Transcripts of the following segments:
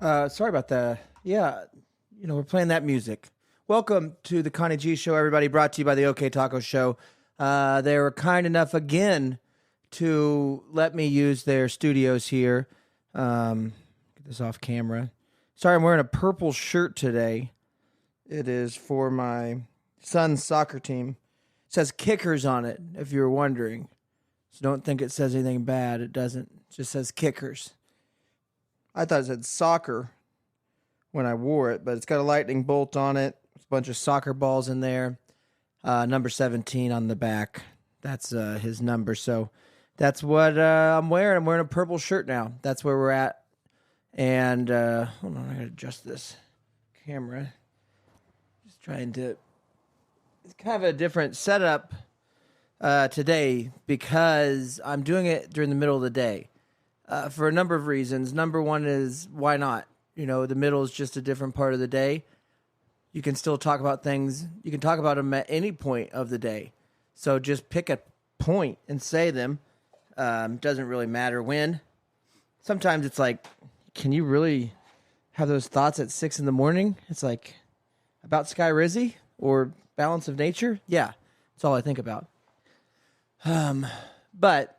Sorry about that. Yeah, we're playing that music. Welcome to the Connie G Show, everybody. Brought to you by the OK Taco Show. They were kind enough again to let me use their studios here. Get this off camera. Sorry, I'm wearing a purple shirt today. It is for my son's soccer team. It says Kickers on it, if you were wondering. So don't think it says anything bad. It doesn't. It just says Kickers. I thought it said soccer when I wore it, but it's got a lightning bolt on it. There's a bunch of soccer balls in there. Number 17 on the back. That's his number. So that's what I'm wearing. I'm wearing a purple shirt now. That's where we're at. And hold on, I gotta adjust this camera. Just trying to. It's kind of a different setup today because I'm doing it during the middle of the day. For a number of reasons. Number one is, why not? The middle is just a different part of the day. You can still talk about things. You can talk about them at any point of the day. So just pick a point and say them. Doesn't really matter when. Sometimes it's like, can you really have those thoughts at 6 a.m? It's like, about Sky Rizzy or balance of nature? Yeah, that's all I think about. But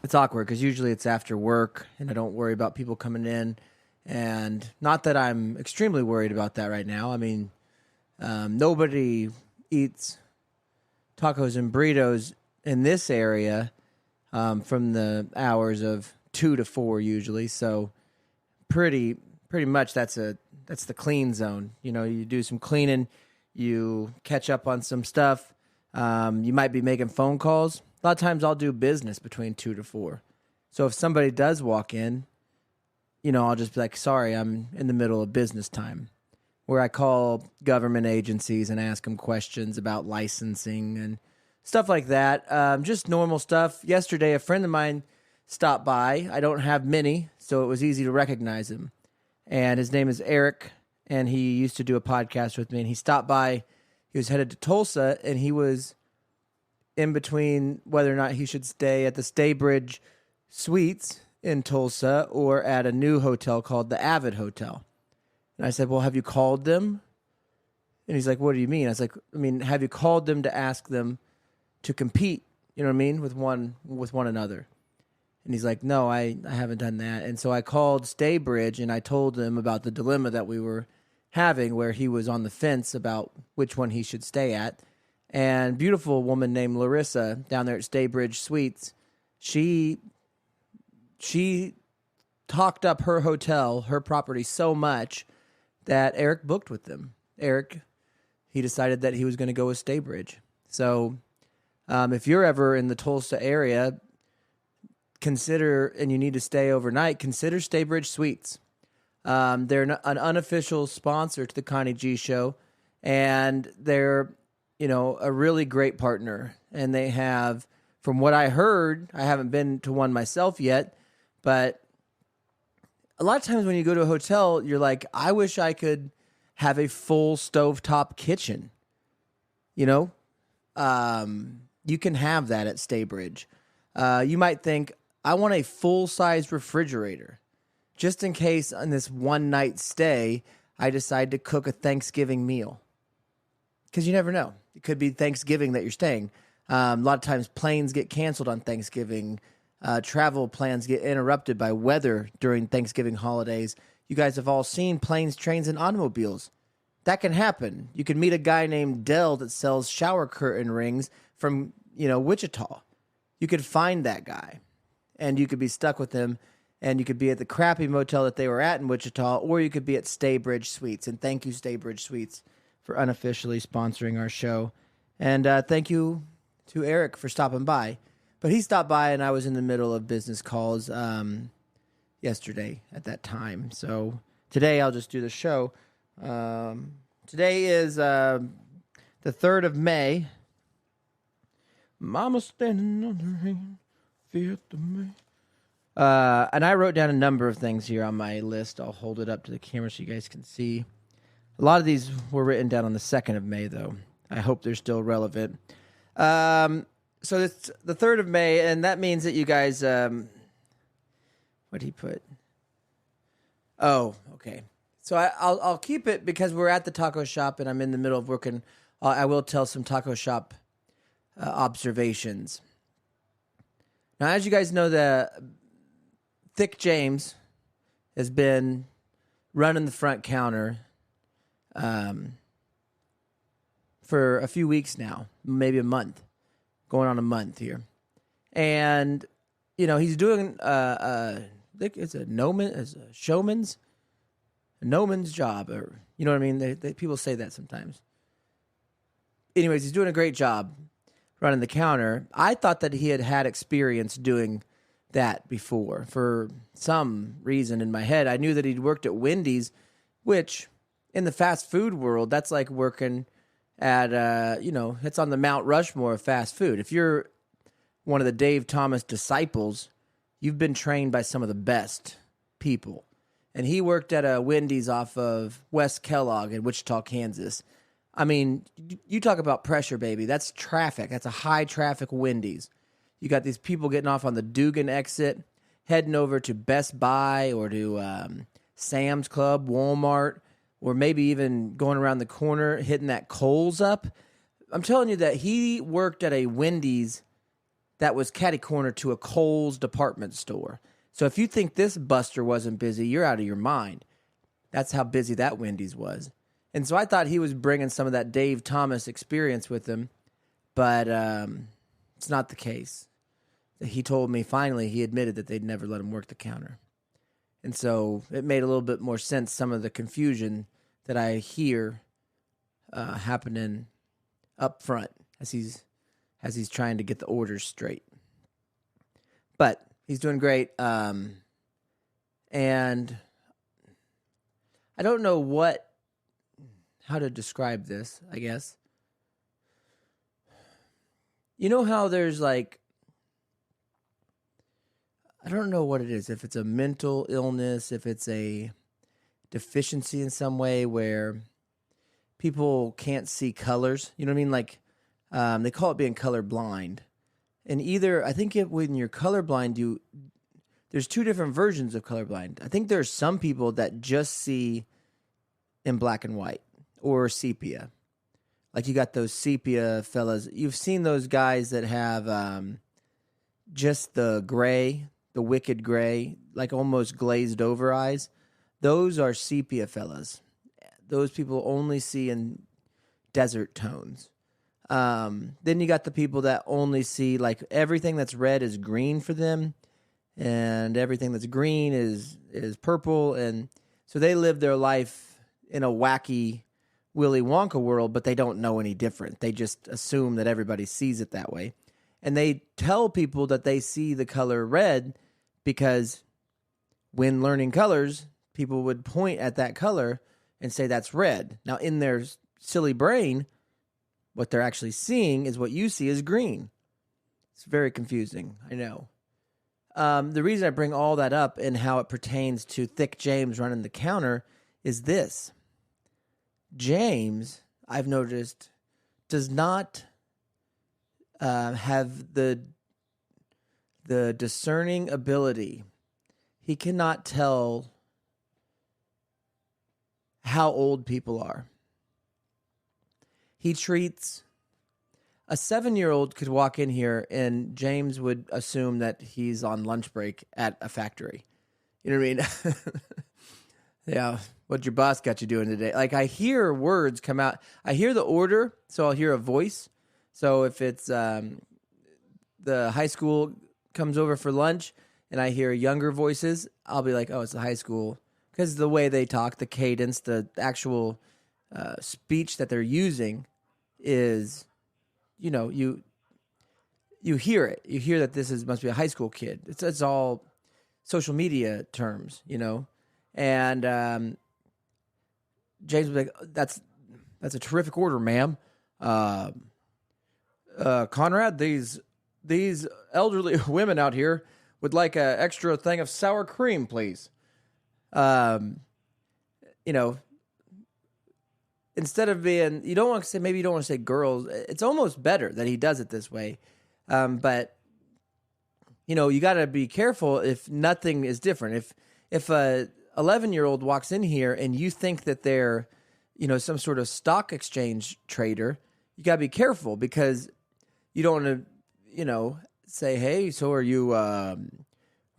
it's awkward because usually it's after work and I don't worry about people coming in. And not that I'm extremely worried about that right now. I mean, nobody eats tacos and burritos in this area from the hours of 2 to 4 usually. So pretty much that's the clean zone. You do some cleaning, you catch up on some stuff. You might be making phone calls. A lot of times I'll do business between 2 to 4. So if somebody does walk in, I'll just be like, sorry, I'm in the middle of business time. Where I call government agencies and ask them questions about licensing and stuff like that. Just normal stuff. Yesterday, a friend of mine stopped by. I don't have many, so it was easy to recognize him. And his name is Eric, and he used to do a podcast with me. And he stopped by. He was headed to Tulsa, and he was in between whether or not he should stay at the Staybridge Suites in Tulsa or at a new hotel called the Avid Hotel. And I said, well, have you called them? And he's like, what do you mean? I was like, have you called them to ask them to compete, with one another? And he's like, no, I haven't done that. And so I called Staybridge and I told him about the dilemma that we were having where he was on the fence about which one he should stay at. And beautiful woman named Larissa down there at Staybridge Suites, she talked up her hotel, her property so much that Eric booked with them. Eric, he decided that he was going to go with Staybridge. So if you're ever in the Tulsa area, consider, and you need to stay overnight, consider Staybridge Suites. They're an unofficial sponsor to the Connie G Show, and they're a really great partner. And they have, from what I heard, I haven't been to one myself yet, but a lot of times when you go to a hotel, you're like, I wish I could have a full stovetop kitchen. You can have that at Staybridge. You might think, I want a full-size refrigerator, just in case on this one-night stay, I decide to cook a Thanksgiving meal. Because you never know. It could be Thanksgiving that you're staying. A lot of times planes get canceled on Thanksgiving. Travel plans get interrupted by weather during Thanksgiving holidays. You guys have all seen planes, trains, and automobiles. That can happen. You can meet a guy named Dell that sells shower curtain rings from, Wichita. You could find that guy, and you could be stuck with him, and you could be at the crappy motel that they were at in Wichita, or you could be at Staybridge Suites. And thank you, Staybridge Suites, for unofficially sponsoring our show. And thank you to Eric for stopping by. But he stopped by, and I was in the middle of business calls yesterday at that time. So today I'll just do the show. Today is the 3rd of May. Mama standing on the rain, 5th of May. And I wrote down a number of things here on my list. I'll hold it up to the camera so you guys can see. A lot of these were written down on the 2nd of May, though. I hope they're still relevant. So it's the 3rd of May, and that means that you guys, what did he put? Oh, okay. So I'll keep it because we're at the taco shop and I'm in the middle of working. I will tell some taco shop observations. Now, as you guys know, the Thick James has been running the front counter for a few weeks now, maybe a month, going on a month here. And, he's doing, I think it's a showman's job, or, you know what I mean? People say that sometimes. Anyways, he's doing a great job running the counter. I thought that he had experience doing that before. For some reason in my head, I knew that he'd worked at Wendy's, which in the fast food world, that's like working at, it's on the Mount Rushmore of fast food. If you're one of the Dave Thomas disciples, you've been trained by some of the best people. And he worked at a Wendy's off of West Kellogg in Wichita, Kansas. I mean, you talk about pressure, baby. That's traffic. That's a high traffic Wendy's. You got these people getting off on the Dugan exit, heading over to Best Buy or to Sam's Club, Walmart, or maybe even going around the corner, hitting that Kohl's up. I'm telling you that he worked at a Wendy's that was catty corner to a Kohl's department store. So if you think this Buster wasn't busy, you're out of your mind. That's how busy that Wendy's was. And so I thought he was bringing some of that Dave Thomas experience with him, but it's not the case. He told me finally he admitted that they'd never let him work the counter. And so it made a little bit more sense, some of the confusion that I hear happening up front as he's trying to get the orders straight. But he's doing great. And I don't know how to describe this, I guess. You know how there's like, I don't know what it is, if it's a mental illness, if it's a deficiency in some way where people can't see colors. You know what I mean? Like, they call it being colorblind. And I think when you're colorblind, there's two different versions of colorblind. I think there's some people that just see in black and white or sepia. Like you got those sepia fellas. You've seen those guys that have just the gray, the wicked gray, like almost glazed over eyes. Those are sepia fellas. Those people only see in desert tones. Then you got the people that only see, like, everything that's red is green for them, and everything that's green is purple, and so they live their life in a wacky Willy Wonka world, but they don't know any different. They just assume that everybody sees it that way. And they tell people that they see the color red because when learning colors, people would point at that color and say that's red. Now, in their silly brain, what they're actually seeing is what you see as green. It's very confusing, I know. The reason I bring all that up and how it pertains to Thick James running the counter is this. James, I've noticed, does not have the discerning ability. He cannot tell how old people are. He treats a 7-year-old could walk in here and James would assume that he's on lunch break at a factory. You know what I mean? Yeah. What your boss got you doing today? Like, I hear words come out. I hear the order, so I'll hear a voice. So if it's the high school comes over for lunch and I hear younger voices, I'll be like, oh, it's the high school. Because the way they talk, the cadence, the actual speech that they're using is, you know, you hear it. You hear that this must be a high school kid. It's all social media terms, you know. And James was like, that's a terrific order, ma'am. Conrad, these elderly women out here would like an extra thing of sour cream, please. You know, instead of being, you don't want to say girls. It's almost better that he does it this way. But you know, you got to be careful if nothing is different. If a 11-year-old walks in here and you think that they're, some sort of stock exchange trader, you got to be careful because you don't want to, say, hey, so are you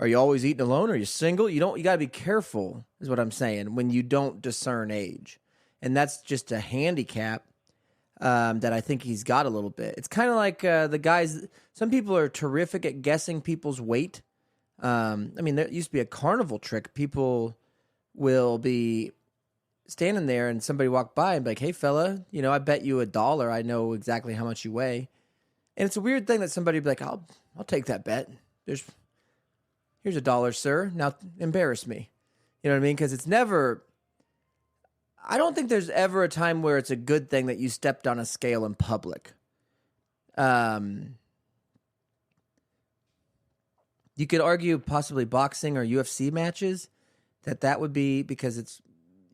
always eating alone? Are you single? You got to be careful is what I'm saying when you don't discern age. And that's just a handicap that I think he's got a little bit. It's kind of like the guys, some people are terrific at guessing people's weight. There used to be a carnival trick. People will be standing there and somebody walk by and be like, hey, fella, I bet you $1. I know exactly how much you weigh. And it's a weird thing that somebody would be like, I'll take that bet. Here's $1, sir. Now embarrass me. You know what I mean? Because it's never, I don't think there's ever a time where it's a good thing that you stepped on a scale in public. You could argue possibly boxing or UFC matches that would be because it's,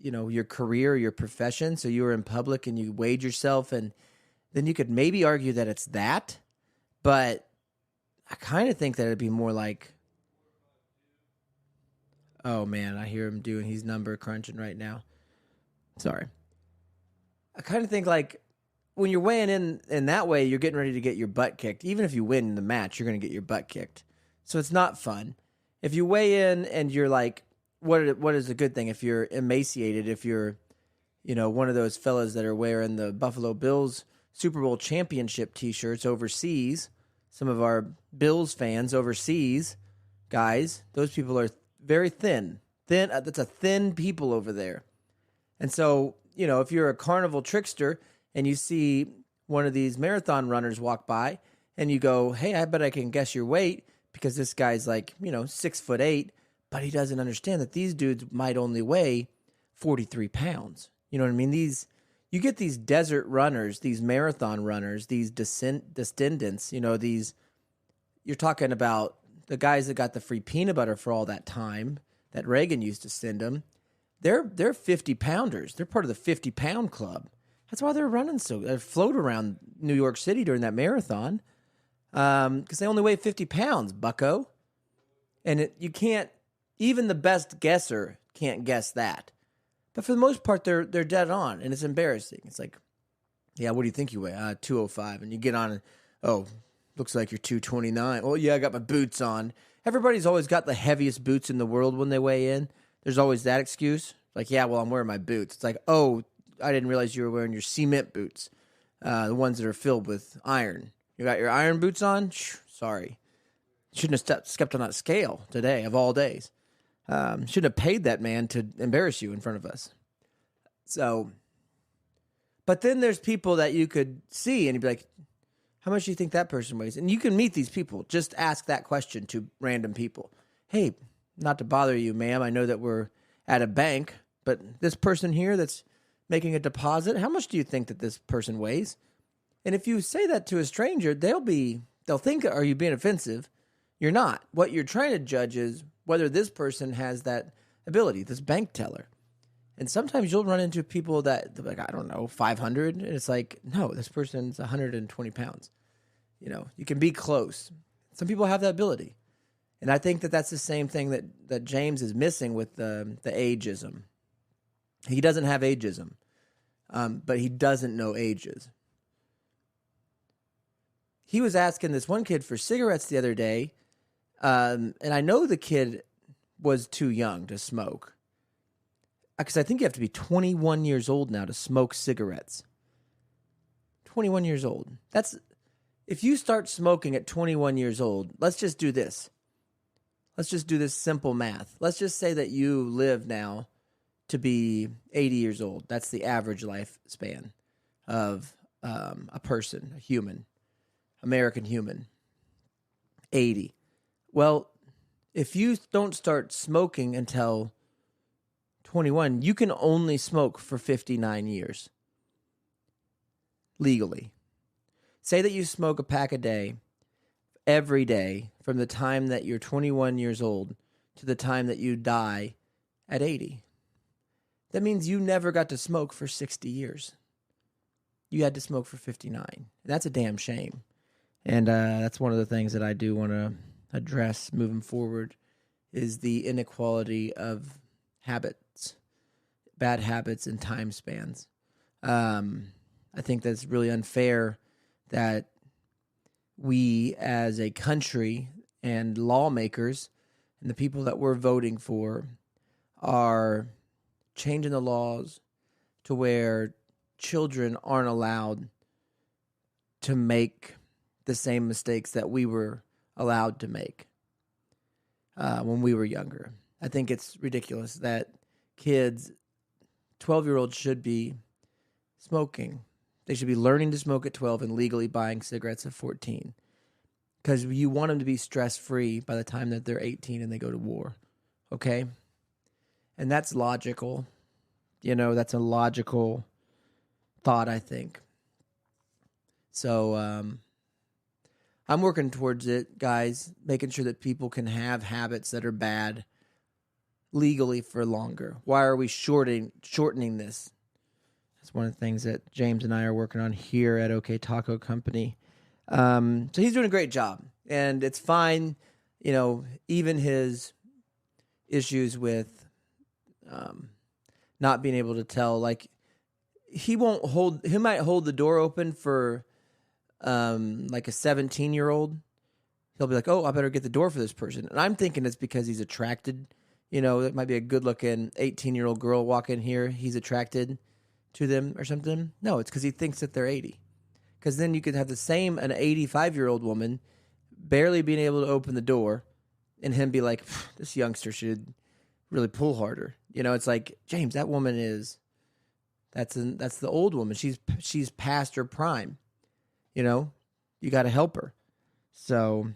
your career, your profession. So you were in public and you weighed yourself, and then you could maybe argue that it's that. But I kind of think that it'd be more like, oh man, I hear him he's number crunching right now. Sorry. I kind of think like when you're weighing in that way, you're getting ready to get your butt kicked. Even if you win the match, you're going to get your butt kicked. So it's not fun. If you weigh in and you're like, what is a good thing? If you're emaciated, if you're, one of those fellas that are wearing the Buffalo Bills Super Bowl championship t-shirts overseas, some of our Bills fans overseas, guys, those people are very thin. That's a thin people over there. And so, if you're a carnival trickster and you see one of these marathon runners walk by and you go, hey, I bet I can guess your weight because this guy's like, 6'8", but he doesn't understand that these dudes might only weigh 43 pounds. You know what I mean? You get these desert runners, these marathon runners, these descendants, you're talking about the guys that got the free peanut butter for all that time that Reagan used to send them. They're 50 pounders. They're part of the 50-pound club. That's why they're running they float around New York City during that marathon because they only weigh 50 pounds, bucko. And you can't, even the best guesser can't guess that. But for the most part, they're dead on, and it's embarrassing. It's like, yeah, what do you think you weigh? 205. And you get on and, oh, looks like you're 229. Oh, yeah, I got my boots on. Everybody's always got the heaviest boots in the world when they weigh in. There's always that excuse. Like, yeah, well, I'm wearing my boots. It's like, oh, I didn't realize you were wearing your cement boots, the ones that are filled with iron. You got your iron boots on? Sorry. Shouldn't have stepped on that scale today, of all days. Shouldn't have paid that man to embarrass you in front of us. So, but then there's people that you could see and you'd be like, how much do you think that person weighs? And you can meet these people. Just ask that question to random people. Hey, not to bother you, ma'am. I know that we're at a bank, but this person here that's making a deposit, how much do you think that this person weighs? And if you say that to a stranger, they'll think, are you being offensive? You're not. What you're trying to judge is whether this person has that ability, this bank teller. And sometimes you'll run into people that, like, I don't know, 500. And it's like, no, this person's 120 pounds. You can be close. Some people have that ability. And I think that that's the same thing that James is missing with the ageism. He doesn't have ageism, but he doesn't know ages. He was asking this one kid for cigarettes the other day, and I know the kid was too young to smoke. Because I think you have to be 21 years old now to smoke cigarettes. 21 years old. If you start smoking at 21 years old, let's just do this. Let's just do this simple math. Let's just say that you live now to be 80 years old. That's the average lifespan of a person, a human, American human. 80. Well, if you don't start smoking until 21, you can only smoke for 59 years legally. Say that you smoke a pack a day every day from the time that you're 21 years old to the time that you die at 80. That means you never got to smoke for 60 years. You had to smoke for 59. That's a damn shame. And that's one of the things that I do want to address moving forward is the inequality of habits, bad habits and time spans. I think that's really unfair that we as a country and lawmakers and the people that we're voting for are changing the laws to where children aren't allowed to make the same mistakes that we were allowed to make when we were younger. I think it's ridiculous that kids, 12-year-olds, should be smoking. They should be learning to smoke at 12 and legally buying cigarettes at 14. Because you want them to be stress-free by the time that they're 18 and they go to war. Okay? And that's logical. That's a logical thought, I think. So, I'm working towards it, guys, making sure that people can have habits that are bad legally for longer. Why are we shortening this? That's one of the things that James and I are working on here at OK Taco Company. So he's doing a great job, and it's fine. Even his issues with not being able to tell, like he might hold the door open for like a 17-year-old. He'll be like, oh, I better get the door for this person. And I'm thinking it's because he's attracted. It might be a good-looking 18-year-old girl walk in here. He's attracted to them or something. No, it's because he thinks that they're 80. Because then you could have an 85-year-old woman barely being able to open the door and him be like, this youngster should really pull harder. It's like, James, that woman that's the old woman. She's past her prime. You got to help her. So,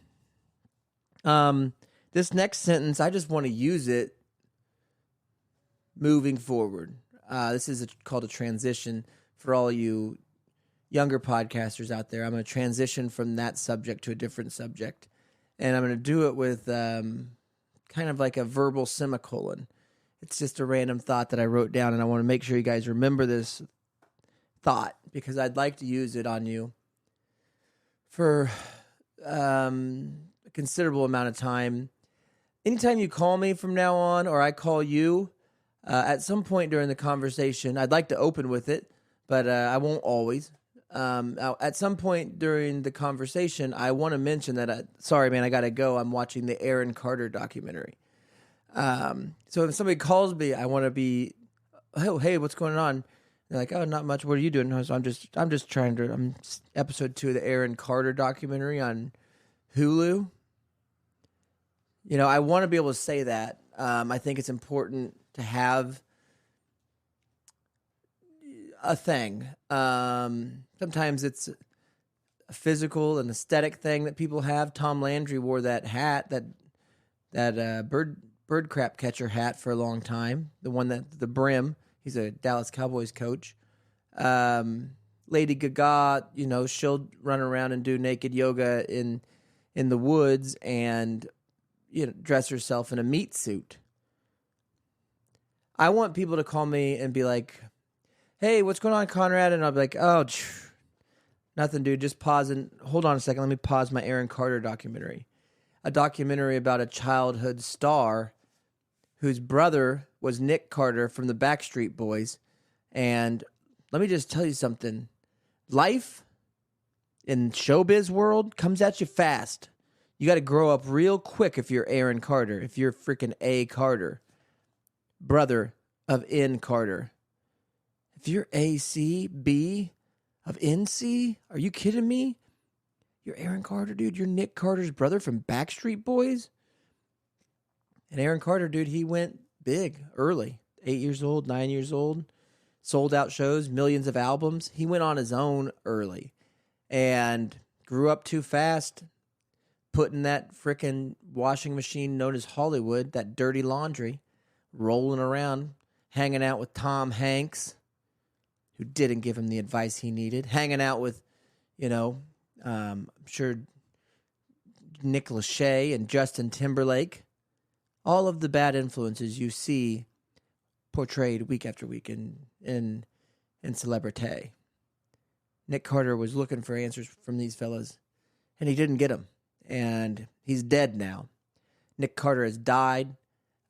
this next sentence, I just want to use it moving forward. This is called a transition for all you younger podcasters out there. I'm going to transition from that subject to a different subject. And I'm going to do it with kind of like a verbal semicolon. It's just a random thought that I wrote down, and I want to make sure you guys remember this thought because I'd like to use it on you for a considerable amount of time. Anytime you call me from now on, or I call you, at some point during the conversation, I'd like to open with it, but I won't always. At some point during the conversation, I want to mention that, sorry, man, I got to go. I'm watching the Aaron Carter documentary. So if somebody calls me, I want to be, oh, hey, what's going on? They're like, oh, not much. What are you doing? So I'm just trying to, I'm episode 2 of the Aaron Carter documentary on Hulu. I want to be able to say that. I think it's important to have a thing. Sometimes it's a physical and aesthetic thing that people have. Tom Landry wore that hat, that bird crap catcher hat for a long time. The one the brim. He's a Dallas Cowboys coach. Lady Gaga, she'll run around and do naked yoga in the woods and dress herself in a meat suit. I want people to call me and be like, hey, what's going on, Conrad? And I'll be like, oh, nothing, dude. Just pause and hold on a second. Let me pause my Aaron Carter documentary. A documentary about a childhood star whose brother was Nick Carter from the Backstreet Boys. And let me just tell you something. Life in showbiz world comes at you fast. You got to grow up real quick if you're Aaron Carter, if you're freaking A. Carter, brother of N. Carter. If you're ACB of NC, are you kidding me? You're Aaron Carter, dude. You're Nick Carter's brother from Backstreet Boys. And Aaron Carter, dude, he went big early. 8 years old, 9 years old. Sold out shows, millions of albums. He went on his own early. And grew up too fast. Put in that frickin' washing machine known as Hollywood. That dirty laundry. Rolling around. Hanging out with Tom Hanks, who didn't give him the advice he needed. Hanging out with, I'm sure Nick Lachey and Justin Timberlake. All of the bad influences you see portrayed week after week in celebrity. Nick Carter was looking for answers from these fellas, and he didn't get them. And he's dead now. Nick Carter has died.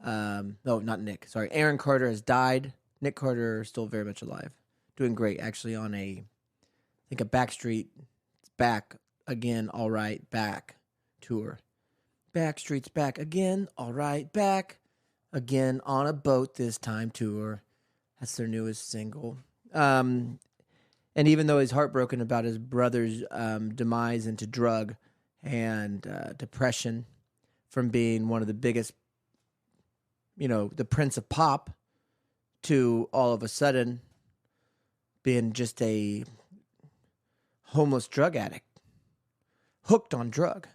No, not Nick. Sorry. Aaron Carter has died. Nick Carter is still very much alive. Doing great, actually, on I think a Backstreet Back Again, All Right, Back tour. Backstreet's Back Again, All Right, Back Again on a Boat This Time tour. That's their newest single. And even though he's heartbroken about his brother's demise into drug and depression from being one of the biggest, the Prince of Pop, to all of a sudden being just a homeless drug addict, hooked on drug.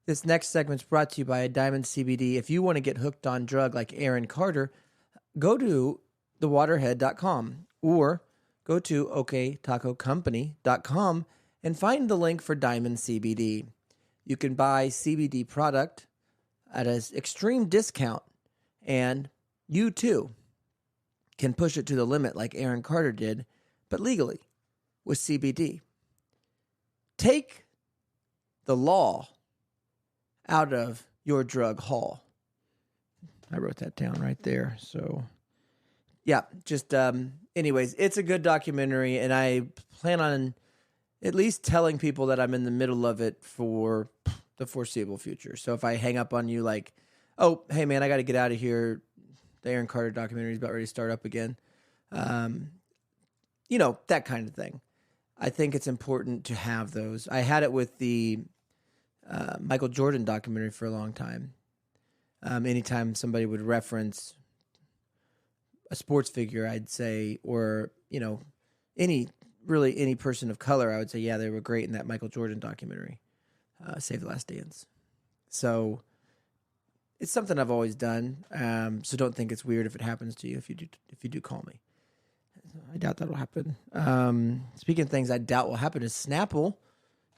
This next segment's brought to you by Diamond CBD. If you want to get hooked on drug like Aaron Carter, go to thewaterhead.com or go to oktacocompany.com and find the link for Diamond CBD. You can buy CBD product at an extreme discount, and you too can push it to the limit like Aaron Carter did, but legally with CBD. Take the law out of your drug haul. I wrote that down right there. So, yeah, just anyways, it's a good documentary, and I plan on at least telling people that I'm in the middle of it for the foreseeable future. So if I hang up on you like, oh, hey, man, I got to get out of here. The Aaron Carter documentary is about ready to start up again. That kind of thing. I think it's important to have those. I had it with the Michael Jordan documentary for a long time. Anytime somebody would reference a sports figure, I'd say, or, any person of color, I would say, yeah, they were great in that Michael Jordan documentary, Save the Last Dance. So it's something I've always done. So don't think it's weird if it happens to you if you do call me. I doubt that'll happen. Speaking of things I doubt will happen is Snapple.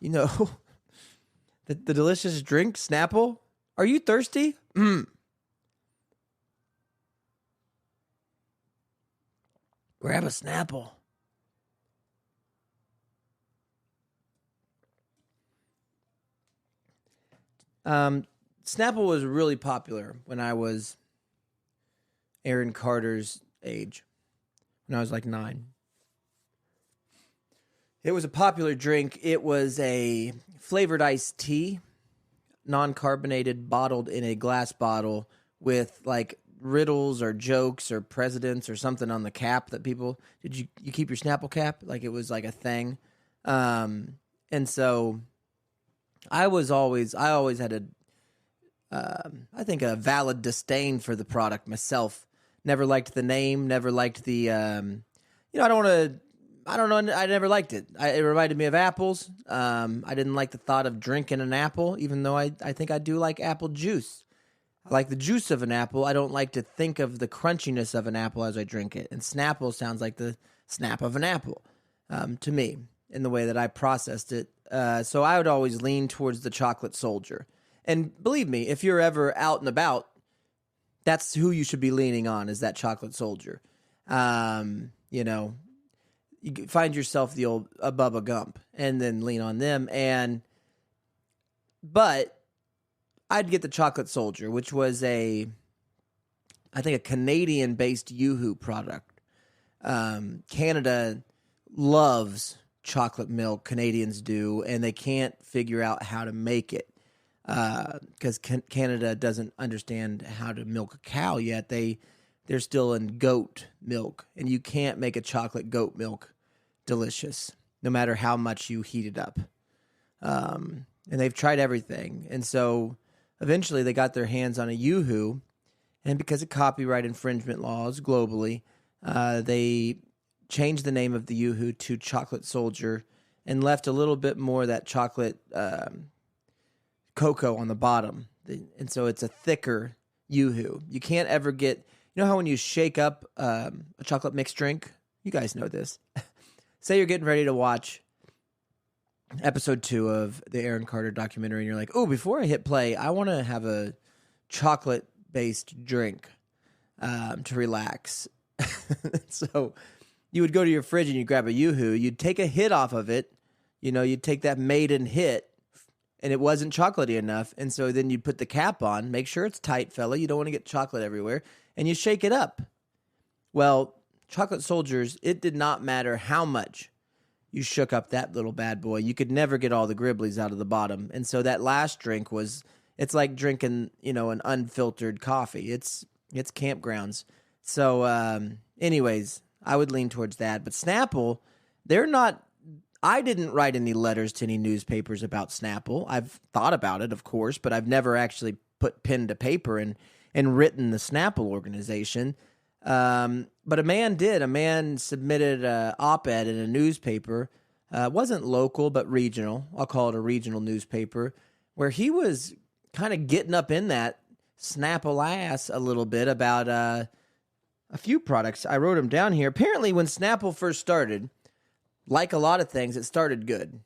The delicious drink, Snapple. Are you thirsty? Grab a Snapple. Snapple was really popular when I was Aaron Carter's age, when I was like 9. It was a popular drink. It was a flavored iced tea, non-carbonated, bottled in a glass bottle with like riddles or jokes or presidents or something on the cap that people, did you keep your Snapple cap? Like it was like a thing. And so I always had I think a valid disdain for the product myself. Never liked the name, never liked the, I never liked it. It reminded me of apples. I didn't like the thought of drinking an apple, even though I think I do like apple juice. I like the juice of an apple. I don't like to think of the crunchiness of an apple as I drink it. And Snapple sounds like the snap of an apple to me in the way that I processed it. So I would always lean towards the chocolate soldier. And believe me, if you're ever out and about, that's who you should be leaning on, is that chocolate soldier. You find yourself the old Bubba Gump and then lean on them. But I'd get the chocolate soldier, which was I think a Canadian-based Yoo-Hoo product. Canada loves chocolate milk, Canadians do, and they can't figure out how to make it. Because Canada doesn't understand how to milk a cow yet. They're still in goat milk, and you can't make a chocolate goat milk delicious, no matter how much you heat it up. And they've tried everything, and so eventually they got their hands on a Yoo-Hoo, and because of copyright infringement laws globally, they changed the name of the Yoo-Hoo to Chocolate Soldier and left a little bit more of that chocolate cocoa on the bottom. And so it's a thicker Yoo-Hoo. You can't ever get, how when you shake up a chocolate mixed drink, you guys know this. Say you're getting ready to watch episode 2 of the Aaron Carter documentary, and you're like, oh, before I hit play, I want to have a chocolate-based drink to relax. So you would go to your fridge and you grab a Yoo-Hoo. You'd take a hit off of it. You'd take that maiden hit and it wasn't chocolatey enough. And so then you put the cap on, make sure it's tight, fella. You don't want to get chocolate everywhere, and you shake it up. Well, Chocolate Soldiers, it did not matter how much you shook up that little bad boy. You could never get all the gribblies out of the bottom. And so that last drink it's like drinking, an unfiltered coffee. It's campgrounds. So anyways, I would lean towards that. But Snapple, I didn't write any letters to any newspapers about Snapple. I've thought about it, of course, but I've never actually put pen to paper and written the Snapple organization. But a man did. A man submitted an op-ed in a newspaper. It wasn't local, but regional. I'll call it a regional newspaper, where he was kind of getting up in that Snapple ass a little bit about a few products. I wrote them down here. Apparently, when Snapple first started, like a lot of things, it started good.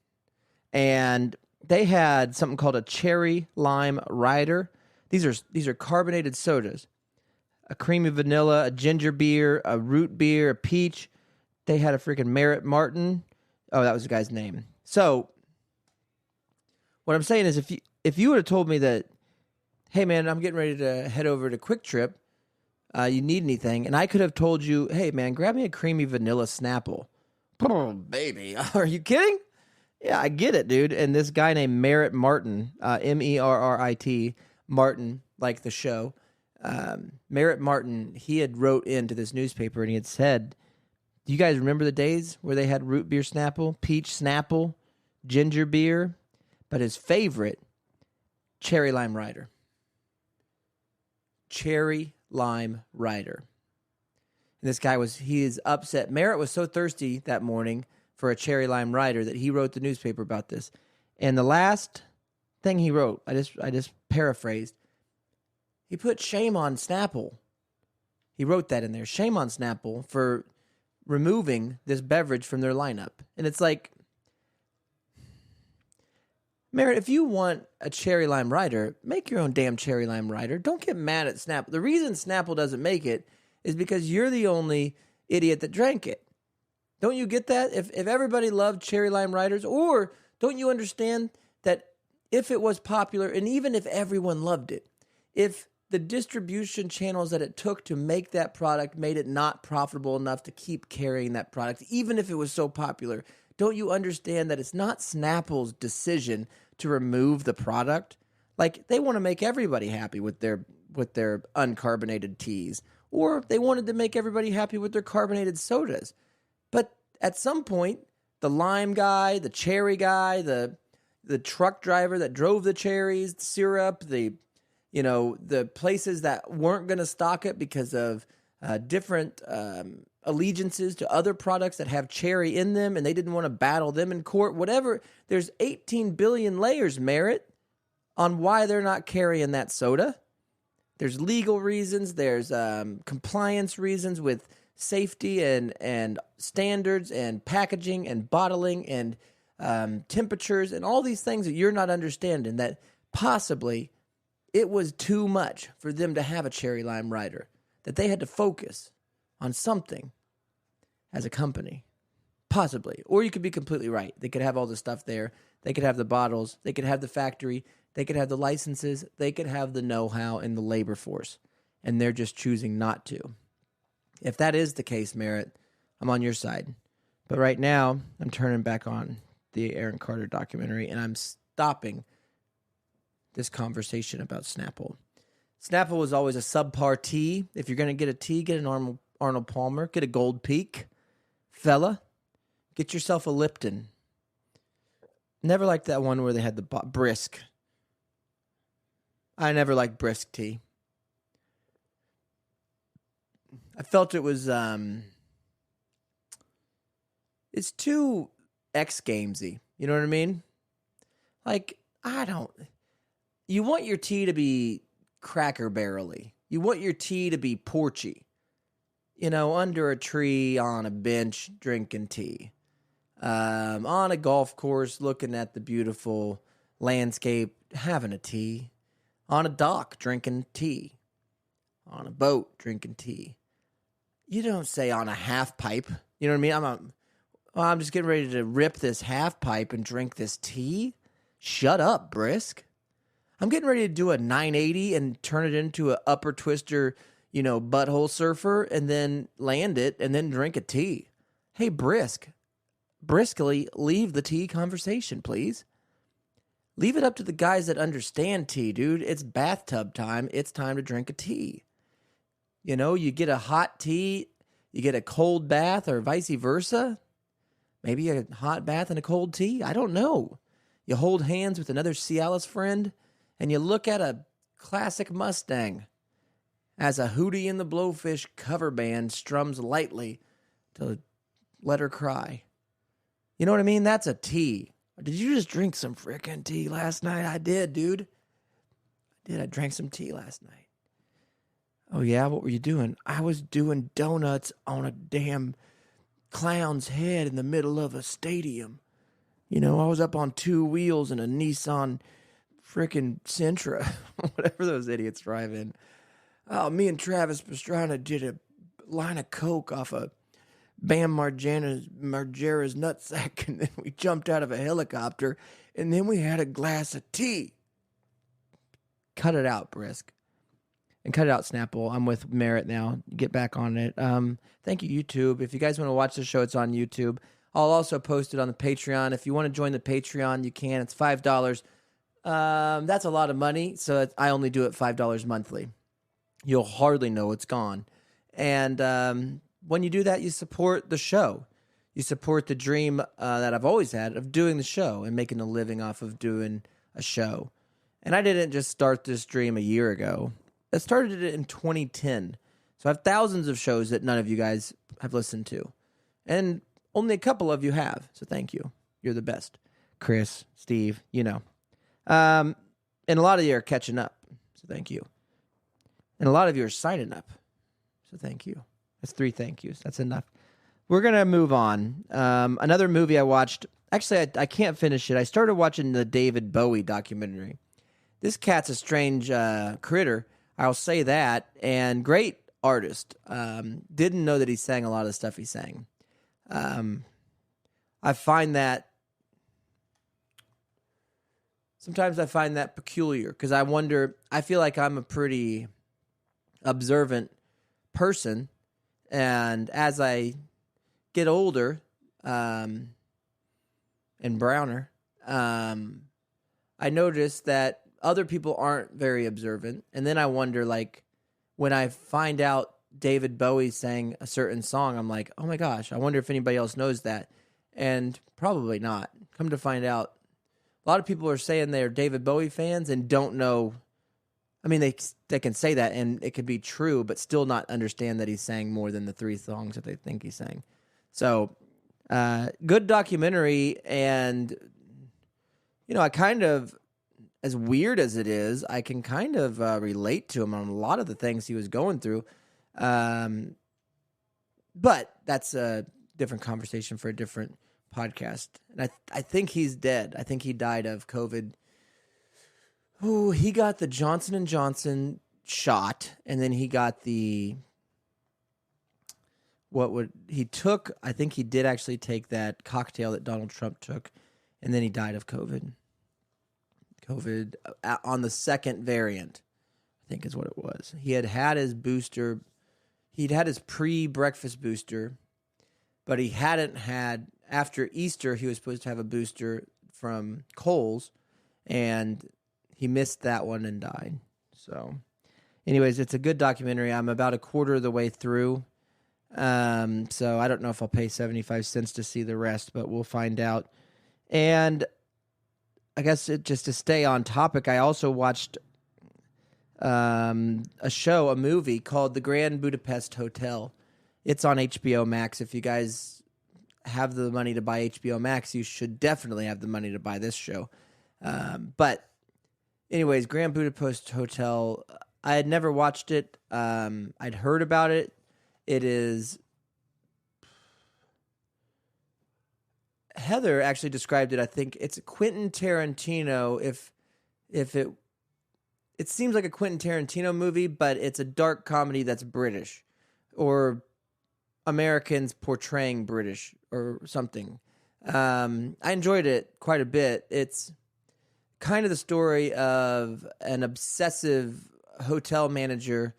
And they had something called a cherry lime rider. These are carbonated sodas. A creamy vanilla, a ginger beer, a root beer, a peach. They had a freaking Merritt Martin. Oh, that was the guy's name. So what I'm saying is if you would have told me that, hey, man, I'm getting ready to head over to Quick Trip, you need anything, and I could have told you, hey, man, grab me a creamy vanilla Snapple. Oh, baby. Are you kidding? Yeah, I get it, dude. And this guy named Merritt Martin, Merrit, Martin, like the show, Merritt Martin, he had wrote into this newspaper and he had said, do you guys remember the days where they had root beer Snapple, peach Snapple, ginger beer? But his favorite, cherry lime rider. Cherry lime rider. And this guy he is upset. Merritt was so thirsty that morning for a cherry lime rider that he wrote the newspaper about this. And the last thing he wrote, I just paraphrased. He put shame on Snapple. He wrote that in there. Shame on Snapple for removing this beverage from their lineup. And it's like, Merritt, if you want a cherry lime rider, make your own damn cherry lime rider. Don't get mad at Snapple. The reason Snapple doesn't make it is because you're the only idiot that drank it. Don't you get that? If everybody loved cherry lime riders, or don't you understand that if it was popular, and even if everyone loved it, if the distribution channels that it took to make that product made it not profitable enough to keep carrying that product, even if it was so popular, don't you understand that it's not Snapple's decision to remove the product? Like, they want to make everybody happy with their uncarbonated teas, or they wanted to make everybody happy with their carbonated sodas. But at some point, the lime guy, the cherry guy, the truck driver that drove the cherries, the syrup, the places that weren't going to stock it because of different allegiances to other products that have cherry in them, and they didn't want to battle them in court, whatever. There's 18 billion layers, Merritt, on why they're not carrying that soda. There's legal reasons. There's compliance reasons with safety and standards and packaging and bottling and temperatures and all these things that you're not understanding, that possibly it was too much for them to have a cherry lime rider, that they had to focus on something as a company, possibly. Or you could be completely right. They could have all the stuff there. They could have the bottles. They could have the factory. They could have the licenses. They could have the know-how and the labor force. And they're just choosing not to. If that is the case, Merritt, I'm on your side. But right now, I'm turning back on the Aaron Carter documentary, and I'm stopping this conversation about Snapple. Snapple was always a subpar tea. If you're going to get a tea, get an Arnold Palmer. Get a Gold Peak. Fella, get yourself a Lipton. Never liked that one where they had the brisk. I never liked brisk tea. I felt it was, it's too X Gamesy. You know what I mean? Like, you want your tea to be Cracker Barrel-y. You want your tea to be porchy. Under a tree, on a bench, drinking tea. On a golf course, looking at the beautiful landscape, having a tea. On a dock, drinking tea. On a boat, drinking tea. You don't say on a half pipe. You know what I mean? I'm just getting ready to rip this half pipe and drink this tea. Shut up, Brisk. I'm getting ready to do a 980 and turn it into a upper twister, butthole surfer, and then land it and then drink a tea. Hey, briskly leave the tea conversation, please. Leave it up to the guys that understand tea, dude. It's bathtub time. It's time to drink a tea. You get a hot tea, you get a cold bath, or vice versa. Maybe a hot bath and a cold tea. I don't know. You hold hands with another Cialis friend, and you look at a classic Mustang as a Hootie and the Blowfish cover band strums lightly to Let Her Cry. You know what I mean? That's a tea. Did you just drink some freaking tea last night? I did, dude. I drank some tea last night. Oh, yeah? What were you doing? I was doing donuts on a damn clown's head in the middle of a stadium. I was up on two wheels in a Nissan freaking Sentra. Whatever those idiots drive in. Oh, me and Travis Pastrana did a line of coke off of Bam Margera's nutsack, and then we jumped out of a helicopter, and then we had a glass of tea. Cut it out, Brisk. And cut it out, Snapple. I'm with Merritt now. Get back on it. Thank you, YouTube. If you guys want to watch the show, it's on YouTube. I'll also post it on the Patreon. If you want to join the Patreon, you can. It's $5. That's a lot of money, so I only do it $5 monthly. You'll hardly know it's gone. And when you do that, you support the show. You support the dream that I've always had of doing the show and making a living off of doing a show. And I didn't just start this dream a year ago. I started it in 2010. So I have thousands of shows that none of you guys have listened to. And only a couple of you have. So thank you. You're the best. Chris, Steve, And a lot of you are catching up. So thank you. And a lot of you are signing up. So thank you. That's 3 thank yous. That's enough. We're going to move on. Another movie I watched. Actually, I can't finish it. I started watching the David Bowie documentary. This cat's a strange critter. I'll say that. And great artist. Didn't know that he sang a lot of the stuff he sang. I find that sometimes I find that peculiar because I feel like I'm a pretty observant person. And as I get older and browner, I notice that other people aren't very observant. And then I wonder, when I find out David Bowie sang a certain song, I'm like, oh my gosh, I wonder if anybody else knows that. And probably not. Come to find out, a lot of people are saying they're David Bowie fans and don't know. I mean, they can say that and it could be true, but still not understand that he sang more than the 3 songs that they think he sang. So, good documentary. And, I kind of, as weird as it is, I can kind of relate to him on a lot of the things he was going through. But that's a different conversation for a different podcast. And I think he's dead. I think he died of COVID. Oh, he got the Johnson & Johnson shot, and then he got I think he did actually take that cocktail that Donald Trump took, and then he died of COVID. COVID on the second variant, I think is what it was. He had his booster. He'd had his pre-breakfast booster, but he hadn't had, after Easter, he was supposed to have a booster from Kohl's, and he missed that one and died. So, anyways, it's a good documentary. I'm about a quarter of the way through. So I don't know if I'll pay 75 cents to see the rest, but we'll find out. And I guess just to stay on topic, I also watched a movie called The Grand Budapest Hotel. It's on HBO Max. If you guys have the money to buy HBO Max, you should definitely have the money to buy this show. But anyways, Grand Budapest Hotel, I had never watched it. I'd heard about it. It is... Heather actually described it. I think it's Quentin Tarantino. If it seems like a Quentin Tarantino movie, but it's a dark comedy that's British, or Americans portraying British or something. I enjoyed it quite a bit. It's kind of the story of an obsessive hotel manager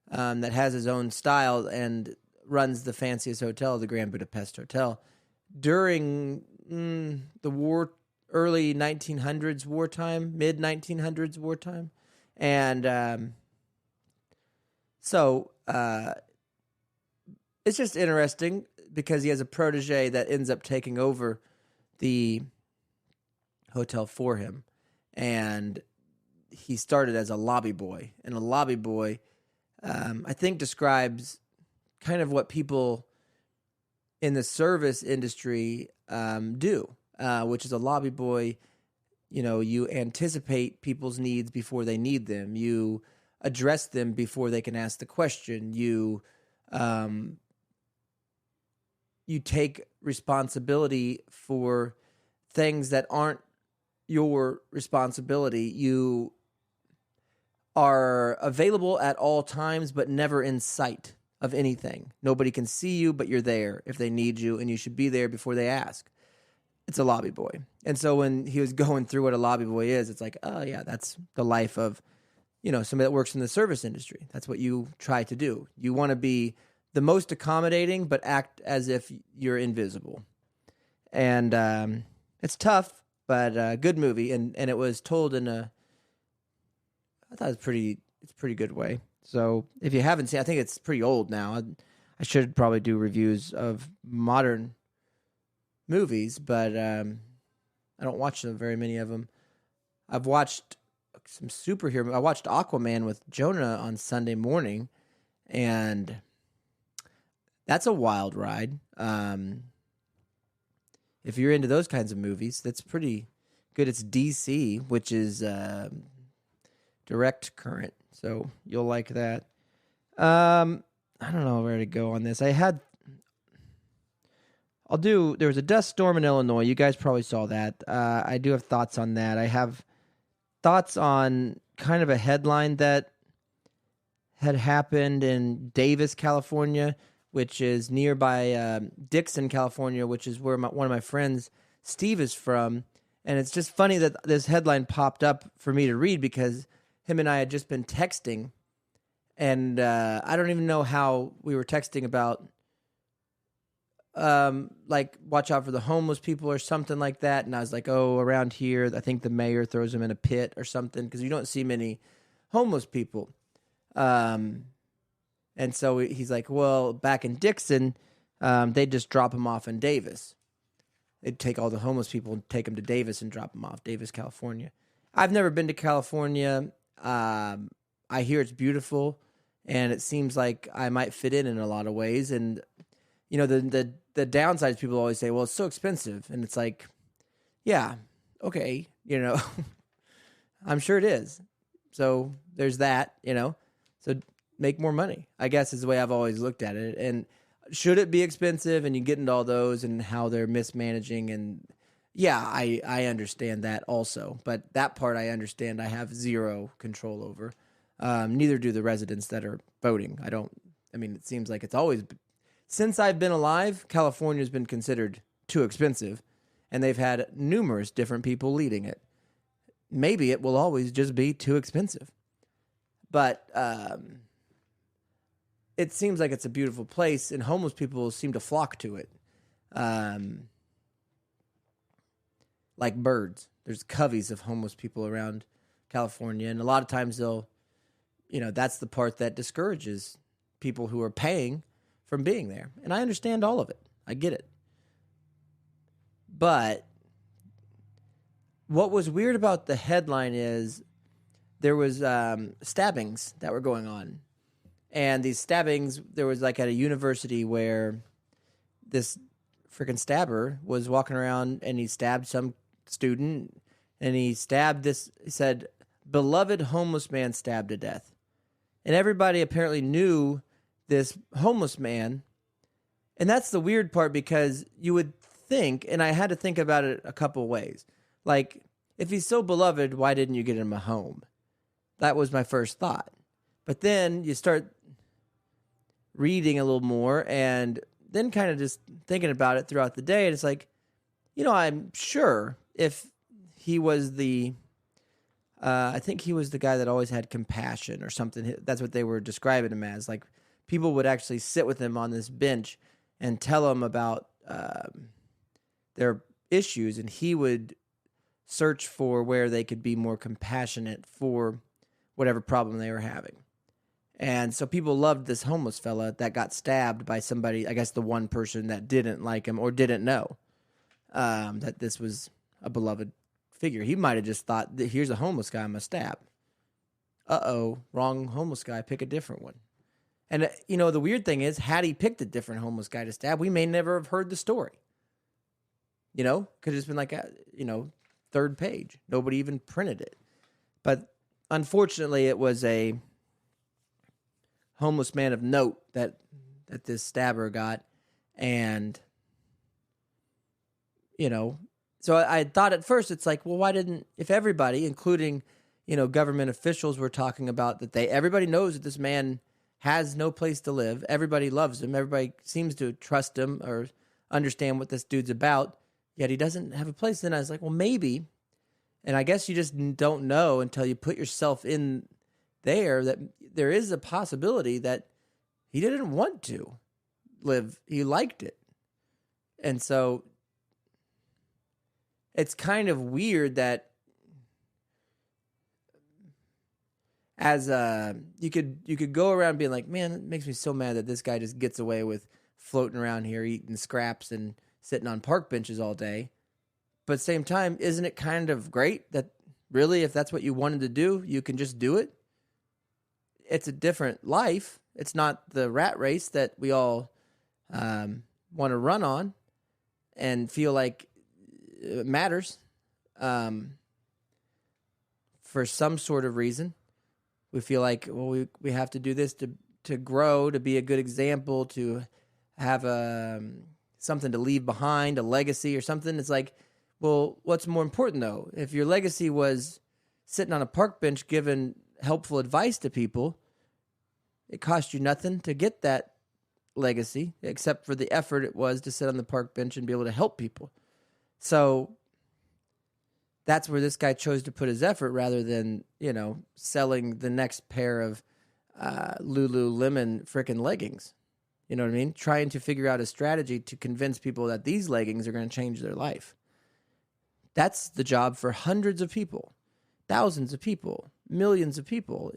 that has his own style and runs the fanciest hotel, the Grand Budapest Hotel, during the war, early 1900s wartime, mid 1900s wartime. And so it's just interesting because he has a protege that ends up taking over the hotel for him. And he started as a lobby boy. And a lobby boy, I think, describes kind of what people in the service industry do, which is a lobby boy. You know, you anticipate people's needs before they need them. You address them before they can ask the question. You take responsibility for things that aren't your responsibility. You are available at all times, but never in sight of anything. Nobody can see you, but you're there if they need you, and you should be there before they ask. It's a lobby boy. And so when he was going through what a lobby boy is, it's like, oh yeah, that's the life of, you know, somebody that works in the service industry. That's what you try to do. You want to be the most accommodating, but act as if you're invisible. And it's tough, but good movie. And it was told in I thought it's a pretty good way. So if you haven't seen, I think it's pretty old now. I should probably do reviews of modern movies, but I don't watch them, very many of them. I've watched some superhero. I watched Aquaman with Jonah on Sunday morning, and that's a wild ride. If you're into those kinds of movies, that's pretty good. It's DC, which is direct current, so you'll like that. I don't know where to go on this. There was a dust storm in Illinois. You guys probably saw that. I do have thoughts on that. I have thoughts on kind of a headline that had happened in Davis, California, which is nearby Dixon, California, which is where one of my friends, Steve, is from. And it's just funny that this headline popped up for me to read because him and I had just been texting. And I don't even know how we were texting about, like, watch out for the homeless people or something like that. And I was like, oh, around here, I think the mayor throws them in a pit or something because you don't see many homeless people. And so he's like, well, back in Dixon, they'd just drop them off in Davis. They'd take all the homeless people and take them to Davis and drop them off, Davis, California. I've never been to California. I hear it's beautiful, and it seems like I might fit in a lot of ways. And, you know, the downsides, people always say, well, it's so expensive. And it's like, yeah, okay, you know, I'm sure it is. So there's that, you know. So make more money, I guess, is the way I've always looked at it. And should it be expensive? And you get into all those and how they're mismanaging. And yeah, I understand that also. But that part I understand I have zero control over. Neither do the residents that are voting. It seems like it's always, since I've been alive, California's been considered too expensive. And they've had numerous different people leading it. Maybe it will always just be too expensive. But it seems like it's a beautiful place, and homeless people seem to flock to it. Like birds. There's coveys of homeless people around California, and a lot of times that's the part that discourages people who are paying from being there. And I understand all of it. I get it. But what was weird about the headline is there was stabbings that were going on. And these stabbings, there was like at a university where this freaking stabber was walking around and he stabbed some student, and he stabbed this, he said, beloved homeless man stabbed to death. And everybody apparently knew this homeless man. And that's the weird part, because you would think, and I had to think about it a couple ways. Like, if he's so beloved, why didn't you get him a home? That was my first thought. But then you start reading a little more and then kind of just thinking about it throughout the day. And it's like, I'm sure if he was the I think he was the guy that always had compassion or something. That's what they were describing him as. Like people would actually sit with him on this bench and tell him about their issues, and he would search for where they could be more compassionate for whatever problem they were having. And so people loved this homeless fella that got stabbed by somebody, I guess the one person that didn't like him or didn't know that this was a beloved figure. He might have just thought, here's a homeless guy I'm going to stab. Uh-oh, wrong homeless guy, pick a different one. And, the weird thing is, had he picked a different homeless guy to stab, we may never have heard the story. Could have just been like, third page. Nobody even printed it. But unfortunately, it was a homeless man of note that this stabber got. And, so I thought at first, it's like, well, why didn't, if everybody, including, government officials were talking about that everybody knows that this man has no place to live. Everybody loves him. Everybody seems to trust him or understand what this dude's about, yet he doesn't have a place. Then I was like, well, maybe, and I guess you just don't know until you put yourself in there, that there is a possibility that he didn't want to live. He liked it. And so it's kind of weird that as you could go around being like, man, it makes me so mad that this guy just gets away with floating around here eating scraps and sitting on park benches all day. But at the same time, isn't it kind of great that really, if that's what you wanted to do, you can just do it? It's a different life. It's not the rat race that we all want to run on and feel like it matters for some sort of reason. We feel like, well, we have to do this to grow, to be a good example, to have something to leave behind, a legacy or something. It's like, well, what's more important, though? If your legacy was sitting on a park bench giving helpful advice to people, it cost you nothing to get that legacy, except for the effort it was to sit on the park bench and be able to help people. So that's where this guy chose to put his effort rather than, selling the next pair of Lululemon frickin' leggings. You know what I mean? Trying to figure out a strategy to convince people that these leggings are going to change their life. That's the job for hundreds of people, thousands of people, millions of people.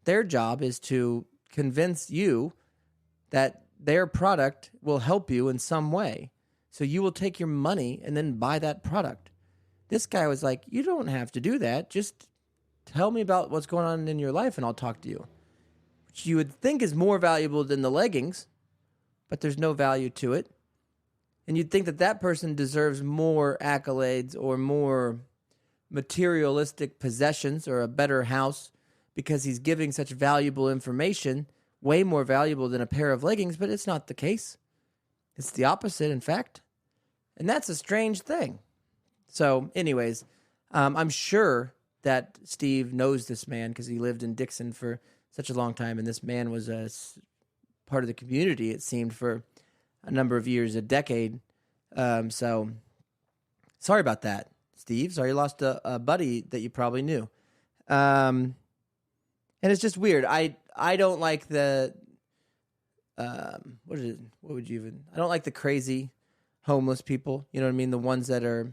Their job is to convince you that their product will help you in some way. So you will take your money and then buy that product. This guy was like, you don't have to do that. Just tell me about what's going on in your life and I'll talk to you. Which you would think is more valuable than the leggings, but there's no value to it. And you'd think that person deserves more accolades or more materialistic possessions or a better house because he's giving such valuable information, way more valuable than a pair of leggings, but it's not the case. It's the opposite, in fact. And that's a strange thing. So, anyways, I'm sure that Steve knows this man because he lived in Dixon for such a long time, and this man was a part of the community, it seemed, for a number of years, a decade. So, sorry about that, Steve. Sorry you lost a buddy that you probably knew. And it's just weird. I don't like the I don't like the crazy homeless people. You know what I mean? The ones that are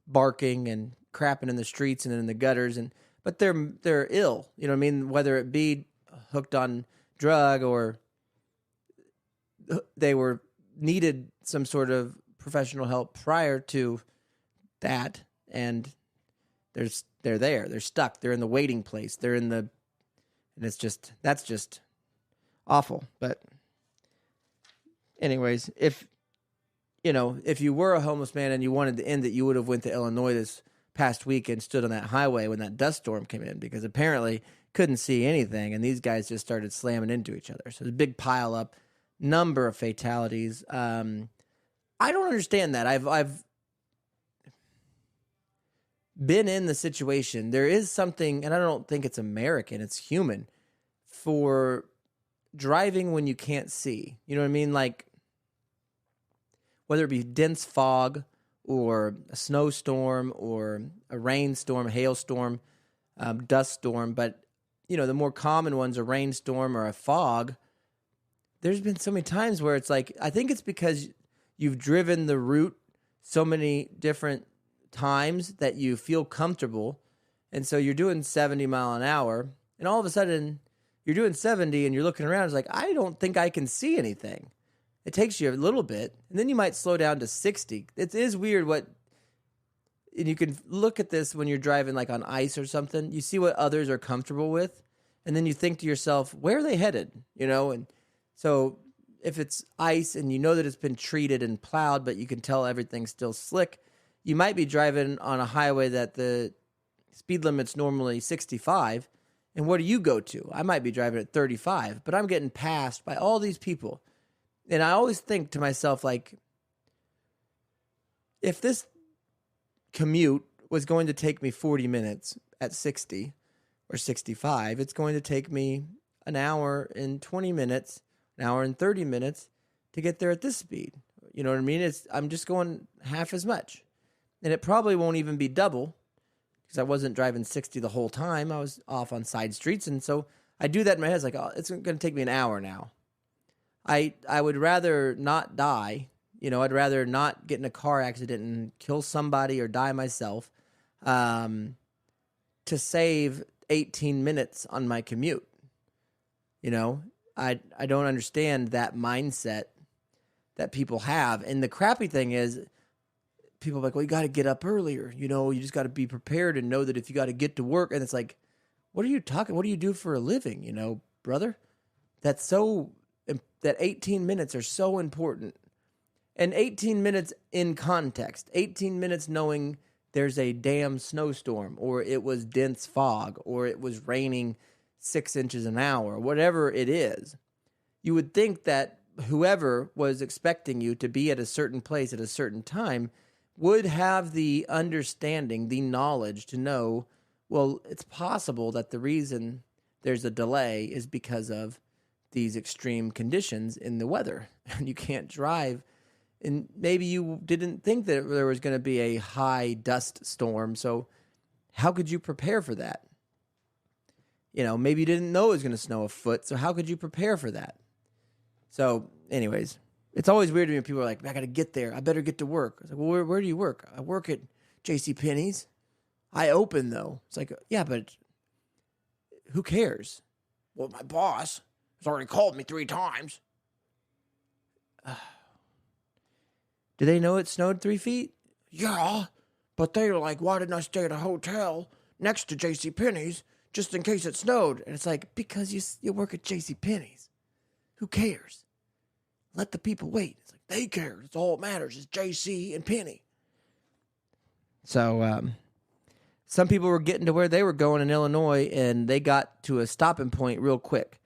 barking and crapping in the streets and in the gutters, but they're ill. You know what I mean? Whether it be hooked on drug or they needed some sort of professional help prior to that, and they're there. They're stuck. They're in the waiting place. And that's just awful. But anyways, if you were a homeless man and you wanted to end it, you would have went to Illinois this past week and stood on that highway when that dust storm came in, because apparently couldn't see anything, and these guys just started slamming into each other. So there's a big pile up, number of fatalities. I don't understand that. I've been in the situation. There is something, and I don't think it's American, it's human, for driving when you can't see. You know what I mean? Like, whether it be dense fog or a snowstorm or a rainstorm, a hailstorm, dust storm. But, the more common ones, a rainstorm or a fog, there's been so many times where it's like, I think it's because you've driven the route so many different times that you feel comfortable. And so you're doing 70 mile an hour, and all of a sudden you're doing 70 and you're looking around. It's like, I don't think I can see anything. It takes you a little bit, and then you might slow down to 60. It is weird and you can look at this when you're driving like on ice or something. You see what others are comfortable with, and then you think to yourself, where are they headed? And so if it's ice and you know that it's been treated and plowed, but you can tell everything's still slick, you might be driving on a highway that the speed limit's normally 65, and where do you go to? I might be driving at 35, but I'm getting passed by all these people. And I always think to myself, like, if this commute was going to take me 40 minutes at 60 or 65, it's going to take me an hour and 20 minutes, an hour and 30 minutes to get there at this speed. You know what I mean? I'm just going half as much. And it probably won't even be double, because I wasn't driving 60 the whole time. I was off on side streets. And so I do that in my head. It's like, oh, it's going to take me an hour now. I would rather not die. I'd rather not get in a car accident and kill somebody or die myself to save 18 minutes on my commute. I don't understand that mindset that people have. And the crappy thing is, people are like, well, you got to get up earlier. You just got to be prepared and know that if you got to get to work. And it's like, what are you talking? What do you do for a living? Brother, that 18 minutes are so important. And 18 minutes in context, 18 minutes knowing there's a damn snowstorm, or it was dense fog, or it was raining 6 inches an hour, whatever it is. You would think that whoever was expecting you to be at a certain place at a certain time would have the understanding, the knowledge to know, well, it's possible that the reason there's a delay is because of these extreme conditions in the weather, and you can't drive. And maybe you didn't think that there was going to be a high dust storm, so how could you prepare for that? Maybe you didn't know it was going to snow a foot, so how could you prepare for that? So, anyways, it's always weird to me when people are like, I got to get there. I better get to work. It's like, well, where do you work? I work at JCPenney's. I open, though. It's like, yeah, but who cares? Well, my boss has already called me 3 times. Do they know it snowed 3 feet? Yeah, but they were like, why didn't I stay at a hotel next to JCPenney's just in case it snowed? And it's like, because you work at JCPenney's. Who cares? Let the people wait. It's like, they care. It's all that matters. It's JC and Penny. So, some people were getting to where they were going in Illinois, and they got to a stopping point real quick.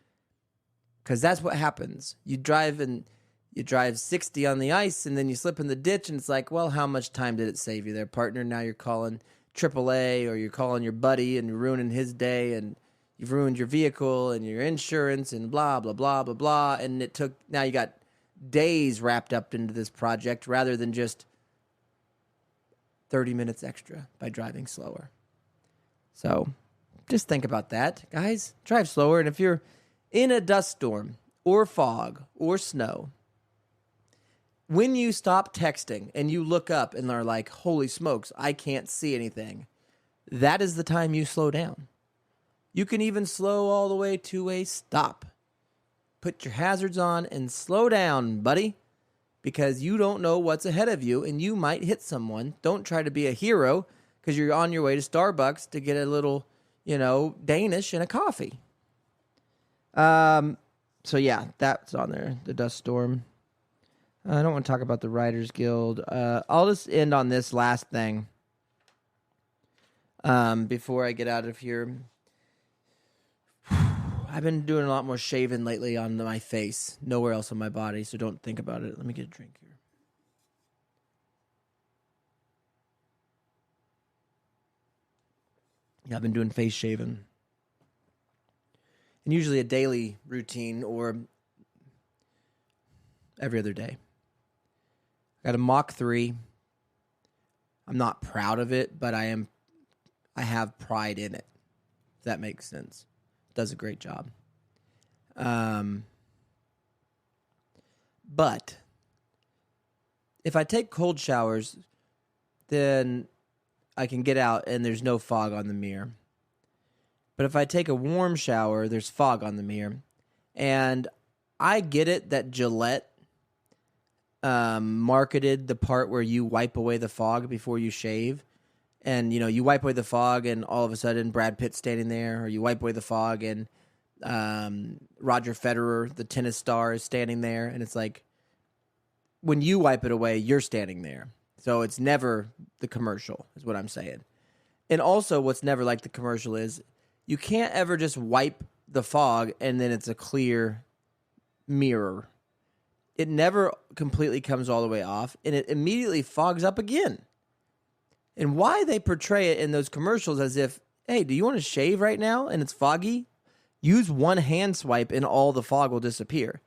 Because that's what happens. You drive 60 on the ice, and then you slip in the ditch, and it's like, well, how much time did it save you there, partner? Now you're calling AAA, or you're calling your buddy, and you're ruining his day, and you've ruined your vehicle and your insurance and blah, blah, blah, blah, blah. And now you got days wrapped up into this project rather than just 30 minutes extra by driving slower. So just think about that, guys. Drive slower. And if you're in a dust storm or fog or snow, when you stop texting and you look up and are like, holy smokes, I can't see anything, that is the time you slow down. You can even slow all the way to a stop. Put your hazards on and slow down, buddy, because you don't know what's ahead of you and you might hit someone. Don't try to be a hero because you're on your way to Starbucks to get a little, Danish and a coffee. So yeah, that's on there, the dust storm. I don't want to talk about the Writers Guild. I'll just end on this last thing before I get out of here. I've been doing a lot more shaving lately on my face, nowhere else on my body, so don't think about it. Let me get a drink here. Yeah, I've been doing face shaving. And usually a daily routine or every other day. Got a Mach 3. I'm not proud of it, but I have pride in it. if that makes sense. Does a great job. But if I take cold showers, then I can get out and there's no fog on the mirror. But if I take a warm shower, there's fog on the mirror. And I get it that Gillette marketed the part where you wipe away the fog before you shave. And, you know, you wipe away the fog and all of a sudden Brad Pitt's standing there. Or you wipe away the fog and Roger Federer, the tennis star, is standing there. And it's like, when you wipe it away, you're standing there. So it's never the commercial, is what I'm saying. And also what's never like the commercial is you can't ever just wipe the fog and then it's a clear mirror. It never completely comes all the way off, and it immediately fogs up again. And why they portray it in those commercials as if, hey, do you want to shave right now and it's foggy? Use one hand swipe and all the fog will disappear.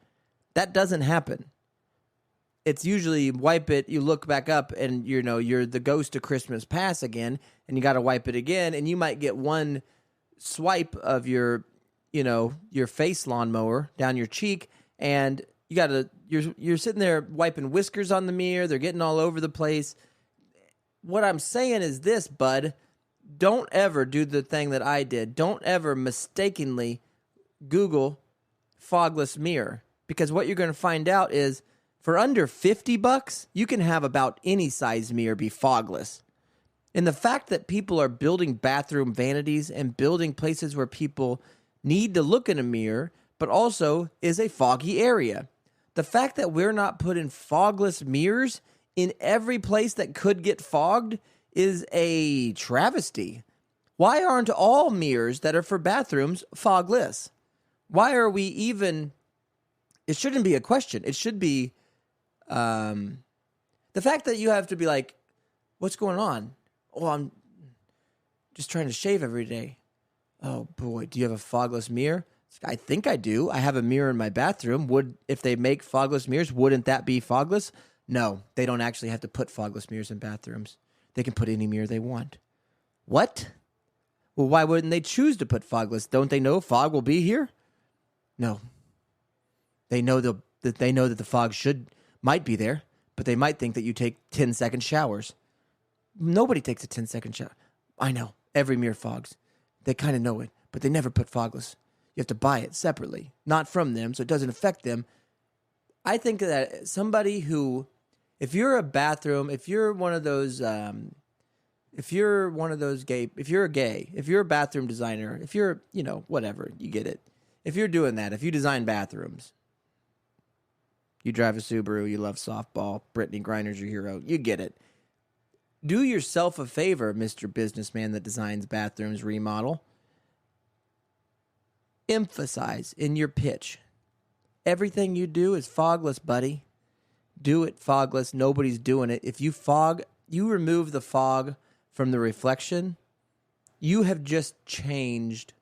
That doesn't happen. It's usually you wipe it, you look back up, and you know you're the ghost of Christmas past again, and you got to wipe it again, and you might get one swipe of your face lawnmower down your cheek, and you're sitting there wiping whiskers on the mirror. They're getting all over the place. What I'm saying is this, bud. Don't ever do the thing that I did. Don't ever mistakenly Google fogless mirror, because what you're going to find out is for under $50, you can have about any size mirror be fogless. And the fact that people are building bathroom vanities and building places where people need to look in a mirror, but also is a foggy area. The fact that we're not putting fogless mirrors in every place that could get fogged is a travesty. Why aren't all mirrors that are for bathrooms fogless? Why are we even... It shouldn't be a question. It should be the fact that you have to be like, what's going on? Oh, I'm just trying to shave every day. Oh, boy, do you have a fogless mirror? I think I do. I have a mirror in my bathroom. If they make fogless mirrors, wouldn't that be fogless? No, they don't actually have to put fogless mirrors in bathrooms. They can put any mirror they want. What? Well, why wouldn't they choose to put fogless? Don't they know fog will be here? No. They know that the fog might be there, but they might think that you take 10-second showers. Nobody takes a 10-second shower. I know. Every mirror fogs. They kind of know it, but they never put fogless. You have to buy it separately, not from them, so it doesn't affect them. I think that somebody who, if you're a bathroom, if you're a bathroom designer, if you're, whatever, you get it. If you're doing that, if you design bathrooms, you drive a Subaru, you love softball, Brittany Griner's your hero, you get it. Do yourself a favor, Mr. Businessman that designs bathrooms, remodel. Emphasize in your pitch. Everything you do is fogless, buddy. Do it fogless. Nobody's doing it. If you remove the fog from the reflection, you have just changed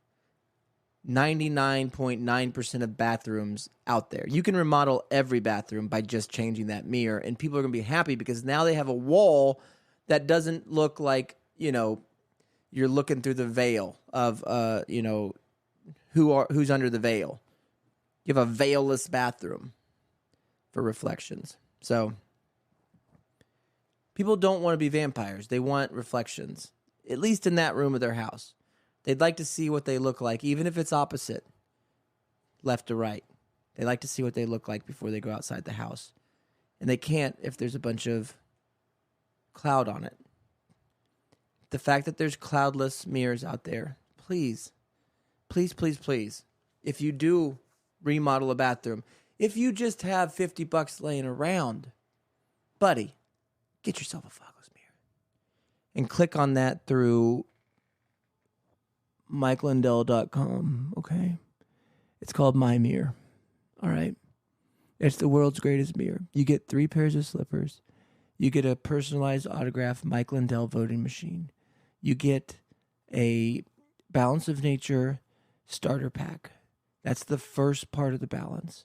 99.9% of bathrooms out there. You can remodel every bathroom by just changing that mirror, and people are going to be happy because now they have a wall that doesn't look like, you're looking through the veil of, who's under the veil. You have a veilless bathroom for reflections. So people don't want to be vampires. They want reflections, at least in that room of their house. They'd like to see what they look like, even if it's opposite, left to right. They like to see what they look like before they go outside the house. And they can't if there's a bunch of cloud on it. The fact that there's cloudless mirrors out there, please, please, please, please, if you do remodel a bathroom, if you just have $50 laying around, buddy, get yourself a fogless mirror. And click on that through MikeLindell.com, okay? It's called My Mirror, all right? It's the world's greatest mirror. You get 3 pairs of slippers. You get a personalized autographed Mike Lindell voting machine. You get a Balance of Nature starter pack. That's the first part of the balance.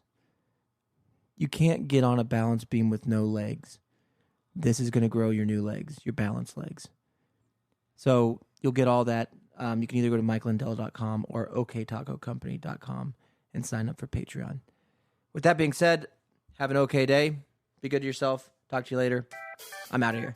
You can't get on a balance beam with no legs. This is going to grow your new legs, your balance legs. So you'll get all that You can either go to MikeLindell.com or OKTacoCompany.com and sign up for Patreon. With that being said, have an okay day. Be good to yourself. Talk to you later. I'm out of here.